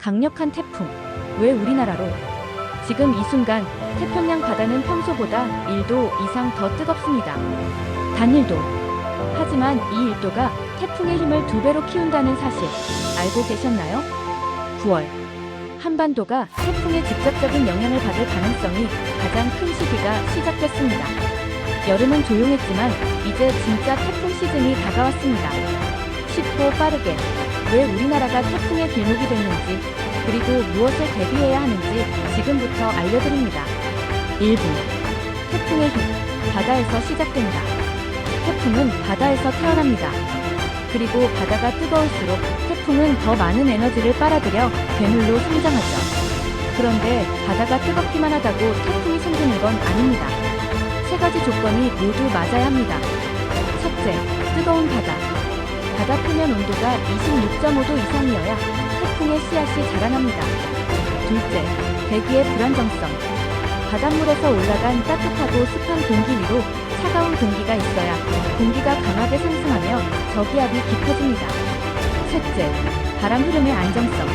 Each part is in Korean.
강력한 태풍. 왜 우리나라로? 지금 이 순간 태평양 바다는 평소보다 1도 이상 더 뜨겁습니다. 단 1도. 하지만 이 1도가 태풍의 힘을 2배로 키운다는 사실 알고 계셨나요? 9월. 한반도가 태풍의 직접적인 영향을 받을 가능성이 가장 큰 시기가 시작됐습니다. 여름은 조용했지만 이제 진짜 태풍 시즌이 다가왔습니다. 쉽고 빠르게 왜 우리나라가 태풍의 길목이 됐는지, 그리고 무엇을 대비해야 하는지 지금부터 알려드립니다. 1부. 태풍의 힘. 바다에서 시작된다. 태풍은 바다에서 태어납니다. 그리고 바다가 뜨거울수록 태풍은 더 많은 에너지를 빨아들여 괴물로 성장하죠. 그런데 바다가 뜨겁기만 하다고 태풍이 생기는 건 아닙니다. 세 가지 조건이 모두 맞아야 합니다. 첫째, 뜨거운 바다. 바다 표면 온도가 26.5도 이상이어야 태풍의 씨앗이 자라납니다. 둘째, 대기의 불안정성. 바닷물에서 올라간 따뜻하고 습한 공기 위로 차가운 공기가 있어야 공기가 강하게 상승하며 저기압이 깊어집니다. 셋째, 바람 흐름의 안정성.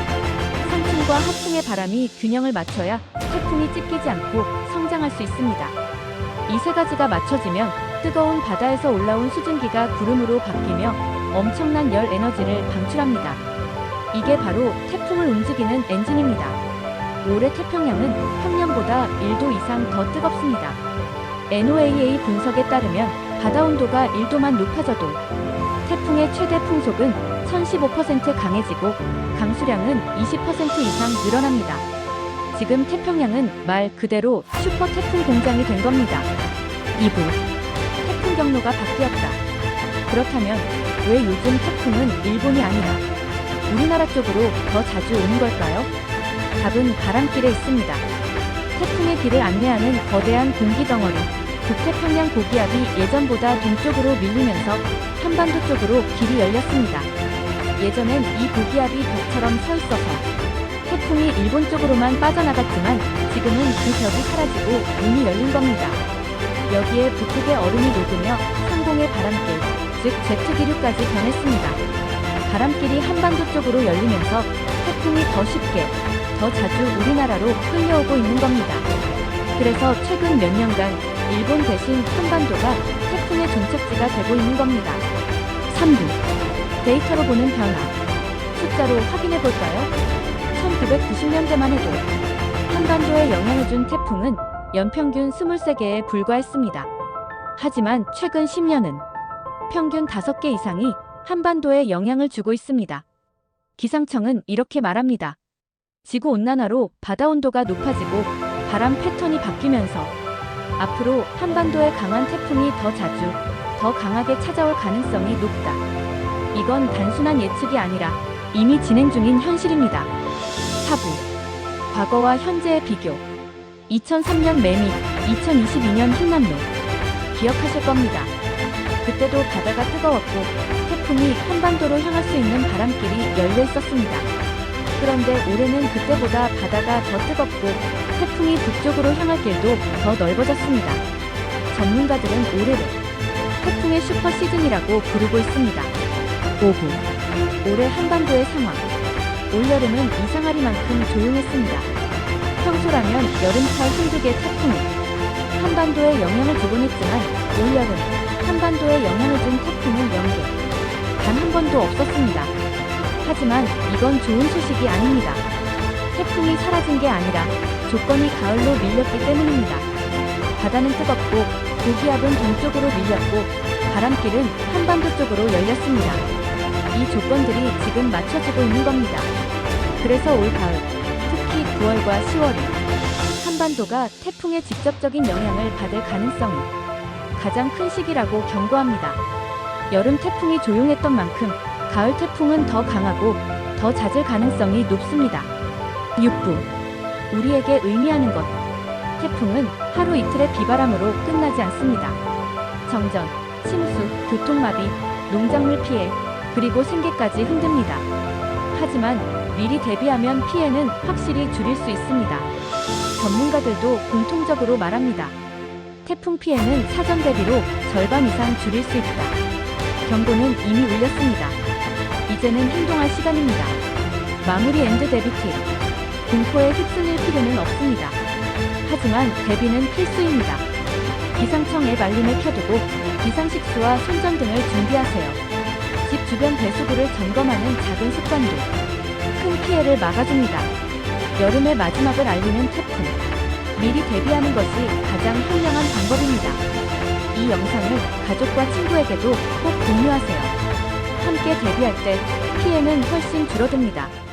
상층과 하층의 바람이 균형을 맞춰야 태풍이 찢기지 않고 성장할 수 있습니다. 이 세 가지가 맞춰지면 뜨거운 바다에서 올라온 수증기가 구름으로 바뀌며 엄청난 열 에너지를 방출합니다. 이게 바로 태풍을 움직이는 엔진입니다. 올해 태평양은 평년보다 1도 이상 더 뜨겁습니다. NOAA 분석에 따르면 바다 온도가 1도만 높아져도 태풍의 최대 풍속은 1015% 강해지고 강수량은 20% 이상 늘어납니다. 지금 태평양은 말 그대로 슈퍼 태풍 공장이 된 겁니다. 2부. 태풍 경로가 바뀌었다. 그렇다면 왜 요즘 태풍은 일본이 아니라 우리나라 쪽으로 더 자주 오는 걸까요? 답은 바람길에 있습니다. 태풍의 길을 안내하는 거대한 공기 덩어리, 북태평양 고기압이 예전보다 동쪽으로 밀리면서 한반도 쪽으로 길이 열렸습니다. 예전엔 이 고기압이 벽처럼 서 있어서 태풍이 일본 쪽으로만 빠져나갔지만 지금은 그 벽이 사라지고 문이 열린 겁니다. 여기에 북극의 얼음이 녹으며 상공의 바람길, 즉 제트 기류까지 변했습니다. 바람길이 한반도 쪽으로 열리면서 태풍이 더 쉽게, 더 자주 우리나라로 끌려오고 있는 겁니다. 그래서 최근 몇 년간 일본 대신 한반도가 태풍의 종착지가 되고 있는 겁니다. 3부. 데이터로 보는 변화. 숫자로 확인해 볼까요? 1990년대만 해도 한반도에 영향을 준 태풍은 연평균 23개에 불과했습니다. 하지만 최근 10년은 평균 5개 이상이 한반도에 영향을 주고 있습니다. 기상청은 이렇게 말합니다. 지구온난화로 바다 온도가 높아지고 바람 패턴이 바뀌면서 앞으로 한반도에 강한 태풍이 더 자주, 더 강하게 찾아올 가능성이 높다. 이건 단순한 예측이 아니라 이미 진행 중인 현실입니다. 4부. 과거와 현재의 비교. 2003년 매미, 2022년 흰남노. 기억하실 겁니다. 그때도 바다가 뜨거웠고 태풍이 한반도로 향할 수 있는 바람길이 열려 있었습니다. 그런데 올해는 그때보다 바다가 더 뜨겁고 태풍이 북쪽으로 향할 길도 더 넓어졌습니다. 전문가들은 올해를 태풍의 슈퍼 시즌이라고 부르고 있습니다. 5부. 올해 한반도의 상황. 올여름은 이상하리만큼 조용했습니다. 평소라면 여름철 한두 개 태풍이 한반도에 영향을 주곤 했지만 올여름 한반도에 영향을 준 태풍은 0개. 단 한 번도 없었습니다. 하지만 이건 좋은 소식이 아닙니다. 태풍이 사라진 게 아니라 조건이 가을로 밀렸기 때문입니다. 바다는 뜨겁고 고기압은 동쪽으로 밀렸고 바람길은 한반도 쪽으로 열렸습니다. 이 조건들이 지금 맞춰지고 있는 겁니다. 그래서 올 가을, 특히 9월과 10월이 한반도가 태풍의 직접적인 영향을 받을 가능성이 가장 큰 시기라고 경고합니다. 여름 태풍이 조용했던 만큼 가을 태풍은 더 강하고 더 잦을 가능성이 높습니다. 6부. 우리에게 의미하는 것. 태풍은 하루 이틀의 비바람으로 끝나지 않습니다. 정전, 침수, 교통마비, 농작물 피해, 그리고 생계까지 흔듭니다. 하지만 미리 대비하면 피해는 확실히 줄일 수 있습니다. 전문가들도 공통적으로 말합니다. 태풍 피해는 사전 대비로 절반 이상 줄일 수 있다. 경보는 이미 울렸습니다. 이제는 행동할 시간입니다. 마무리 엔드 대비 팁. 공포에 휩쓸릴 필요는 없습니다. 하지만 대비는 필수입니다. 기상청 앱 알림을 켜두고 비상식수와 손전등을 준비하세요. 집 주변 배수구를 점검하는 작은 습관도 큰 피해를 막아줍니다. 여름의 마지막을 알리는 태풍. 미리 대비하는 것이 가장 현명한 방법입니다. 이 영상을 가족과 친구에게도 꼭 공유하세요. 함께 대비할 때 피해는 훨씬 줄어듭니다.